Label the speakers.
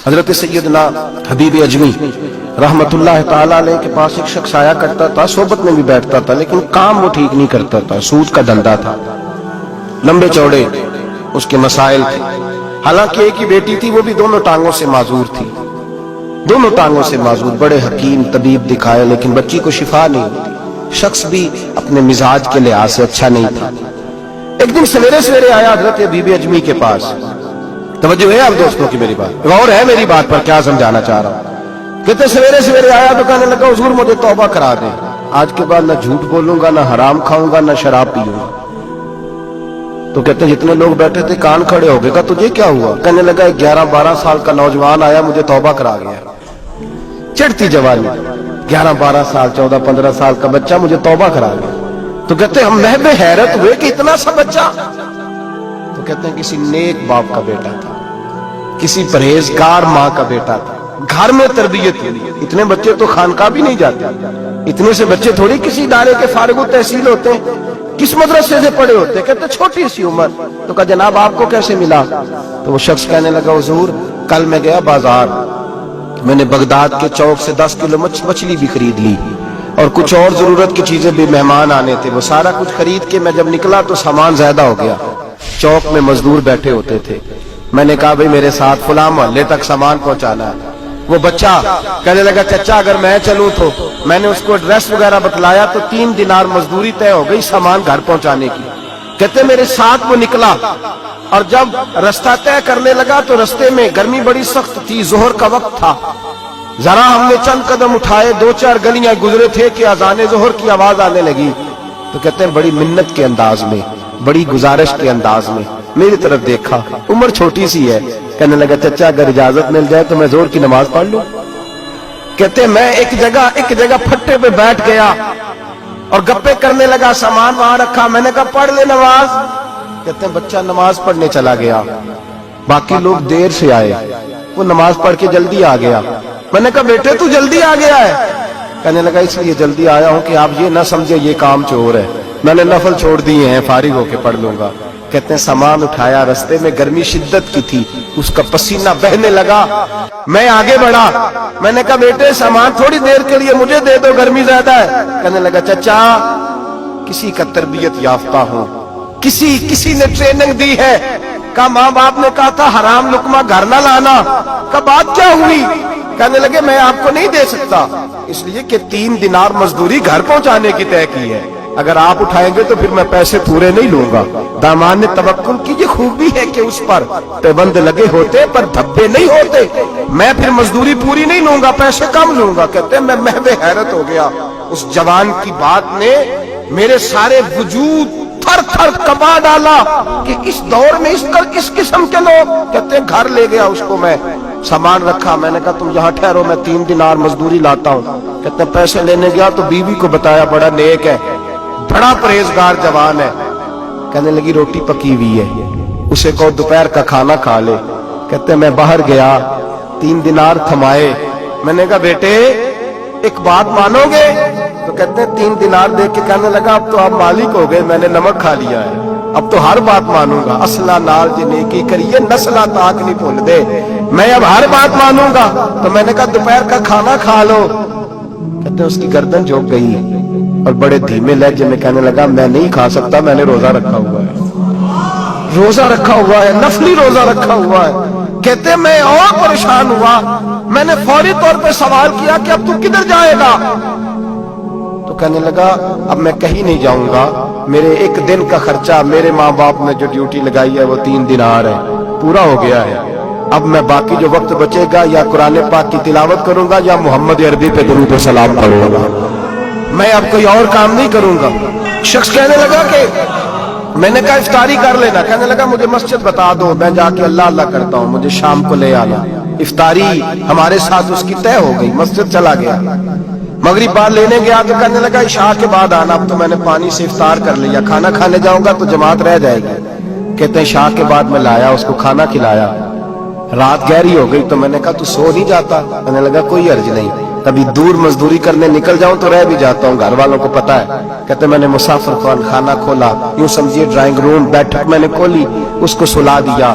Speaker 1: حضرت سیدنا حبیب اجمی رحمتullah تعالیٰ علیہ کے پاس ایک شخص آیا کرتا تھا، صحبت میں بھی بیٹھتا تھا، لیکن کام وہ ٹھیک نہیں کرتا تھا، سود کا دھندا تھا، لمبے چوڑے اس کے مسائل تھے۔ حالانکہ ایک ہی بیٹی تھی، وہ بھی دونوں ٹانگوں سے معذور تھی، دونوں ٹانگوں سے معذور، بڑے حکیم طبیب دکھائے لیکن بچی کو شفا نہیں ہوتی، شخص بھی اپنے مزاج کے لحاظ سے اچھا نہیں تھا۔ ایک دن سویرے سویرے آیا حضرت حبیب اجمی کے پاس، توجہ ہے آپ دوستوں کی میری بات، غور ہے میری بات پر کیا سمجھانا چاہ رہا ہوں۔ کہتے سویرے سویرے آیا تو کہنے لگا حضور مجھے توبہ کرا دیں، آج کے بعد نہ جھوٹ بولوں گا، نہ حرام کھاؤں گا، نہ شراب پیوں گا۔ تو کہتے ہیں جتنے لوگ بیٹھے تھے کان کھڑے ہو گئے، کہا تجھے کیا ہوا؟ کہنے لگا 11-12 سال کا نوجوان آیا مجھے توبہ کرا گیا، چڑھتی جوانی، 11-12 سال 14-15 سال کا بچہ مجھے توبہ کرا گیا۔ تو کہتے ہم محب حیرت ہوئے کہ اتنا سا بچہ؟ تو کہتے ہیں کسی نیک باپ کا بیٹا تھا، کسی پرہیزگار ماں کا بیٹا تھا، گھر میں تربیت ہوئی۔ اتنے بچے تو خانقاہ بھی نہیں جاتے، اتنے سے بچے تھوڑی کسی ادارے کے فارغ التحصیل ہوتے ہیں، کس مدرسے سے پڑھے ہوتے؟ کہتے چھوٹی سی عمر۔ تو کہا جناب آپ کو کیسے ملا؟ تو وہ شخص کہنے لگا حضور کل میں گیا بازار، میں نے بغداد کے چوک سے 10 کلو مچھلی بھی خرید لی اور کچھ اور ضرورت کی چیزیں بھی، مہمان آنے تھے، وہ سارا کچھ خرید کے میں جب نکلا تو سامان زیادہ ہو گیا۔ چوک میں مزدور بیٹھے ہوتے تھے، میں نے کہا بھئی میرے ساتھ فلاں محلے تک سامان پہنچانا ہے۔ وہ بچہ کہنے لگا چچا اگر میں چلوں تو، میں نے اس کو ایڈریس وغیرہ بتلایا تو 3 دینار مزدوری طے ہو گئی سامان گھر پہنچانے کی۔ کہتے میرے ساتھ وہ نکلا اور جب رستہ طے کرنے لگا تو رستے میں گرمی بڑی سخت تھی، ظہر کا وقت تھا، ذرا ہم نے چند قدم اٹھائے، 2-4 گلیاں گزرے تھے کہ اذان ظہر کی آواز آنے لگی۔ تو کہتے ہیں بڑی منت کے انداز میں، بڑی گزارش کے انداز میں میری طرف دیکھا، عمر چھوٹی سی ہے، کہنے لگا چچا اگر اجازت مل جائے تو میں ظہر کی نماز پڑھ لوں۔ کہتے ہیں میں ایک جگہ پھٹے پہ بیٹھ گیا اور گپے کرنے لگا، سامان وہاں رکھا، میں نے کہا پڑھ لے نماز۔ کہتے ہیں بچہ نماز پڑھنے چلا گیا، باقی لوگ دیر سے آئے، وہ نماز پڑھ کے جلدی آ گیا۔ میں نے کہا بیٹے تو جلدی آ گیا ہے؟ کہنے لگا اس لیے جلدی آیا ہوں کہ آپ یہ نہ سمجھے یہ کام چور ہے، میں نے نفل چھوڑ دیے ہیں، فارغ ہو کے پڑھ لوں گا۔ کہتے ہیں سامان اٹھایا، رستے میں گرمی شدت کی تھی، اس کا پسینہ بہنے لگا، میں آگے بڑھا، میں نے کہا بیٹے سامان تھوڑی دیر کے لیے مجھے دے دو، گرمی زیادہ ہے۔ کہنے لگا چچا کسی کا تربیت یافتہ ہوں، کسی نے ٹریننگ دی ہے، کہا ماں باپ نے کہا تھا حرام لقمہ گھر نہ لانا، کہا بات کیا ہوئی؟ کہنے لگے میں آپ کو نہیں دے سکتا، اس لیے کہ 3 دینار مزدوری گھر پہنچانے کی طے کی ہے، اگر آپ اٹھائیں گے تو پھر میں پیسے پورے نہیں لوں گا۔ دامان نے توکل کی یہ خوبی ہے کہ اس پر پابند لگے ہوتے پر دھبے نہیں ہوتے، میں پھر مزدوری پوری نہیں لوں گا، پیسے کم لوں گا۔ کہتے ہیں میں محو حیرت ہو گیا، اس جوان کی بات نے میرے سارے وجود تھر تھر کبا ڈالا کہ اس دور میں اس قسم کے لوگ۔ کہتے ہیں گھر لے گیا اس کو، میں سامان رکھا، میں نے کہا تم یہاں ٹھہرو میں 3 دینار مزدوری لاتا ہوں۔ کہتے ہیں پیسے لینے گیا تو بیوی کو بتایا بڑا نیک ہے، بڑا پرہیزگار جوان ہے، کہنے لگی روٹی پکی ہوئی ہے، اسے کہو دوپہر کا کھانا کھا لے۔ کہتے ہیں میں باہر گیا، 3 دینار تھمائے، میں نے کہا بیٹے ایک بات مانو گے؟ تو کہتے ہیں 3 دینار دے کے کہنے لگا اب تو آپ مالک ہو گئے، میں نے نمک کھا لیا ہے، اب تو ہر بات مانوں گا، اصلہ نال جی نیکی کریے نسلہ تاک نہیں بھول دے، میں اب ہر بات مانوں گا۔ تو میں نے کہا دوپہر کا کھانا کھا لو۔ کہتے ہیں اس کی گردن جھک گئی اور بڑے دھیمے لہجے میں کہنے لگا میں نہیں کھا سکتا، میں نے روزہ رکھا ہوا ہے، روزہ رکھا ہوا ہے، نفلی روزہ رکھا ہوا ہے۔ کہتے ہیں میں اور پریشان ہوا، میں نے فوری طور پہ سوال کیا کہ اب تو کدھر جائے گا؟ تو کہنے لگا اب میں کہیں نہیں جاؤں گا، میرے 1 دن کا خرچہ میرے ماں باپ نے جو ڈیوٹی لگائی ہے وہ 3 دینار ہے، پورا ہو گیا ہے، اب میں باقی جو وقت بچے گا یا قرآن پاک کی تلاوت کروں گا یا محمد عربی پہ درود و سلام پڑھوں گا، میں اب کوئی اور کام نہیں کروں گا۔ شخص کہنے لگا کہ میں نے کہا افطاری کر لینا، کہنے لگا مجھے مسجد بتا دو، میں جا کے اللہ اللہ کرتا ہوں، مجھے شام کو لے آنا۔ افطاری ہمارے ساتھ اس کی طے ہو گئی، مسجد چلا گیا، مغرب بعد لینے گیا تو کہنے لگا عشاء کے بعد آنا، اب تو میں نے پانی سے افطار کر لیا، کھانا کھانے جاؤں گا تو جماعت رہ جائے گی۔ کہتے ہیں عشاء کے بعد میں لایا، اس کو کھانا کھلایا، رات گہری ہو گئی تو میں نے کہا تو سو نہیں جاتا؟ کہنے لگا کوئی عرض نہیں، کبھی دور مزدوری کرنے نکل جاؤں تو رہ بھی جاتا ہوں، گھر والوں کو پتا ہے۔ کہتے میں نے مسافر خانہ کھولا، یوں سمجھیے ڈرائنگ روم بیٹھک میں نے کھولی، اس کو سلا دیا،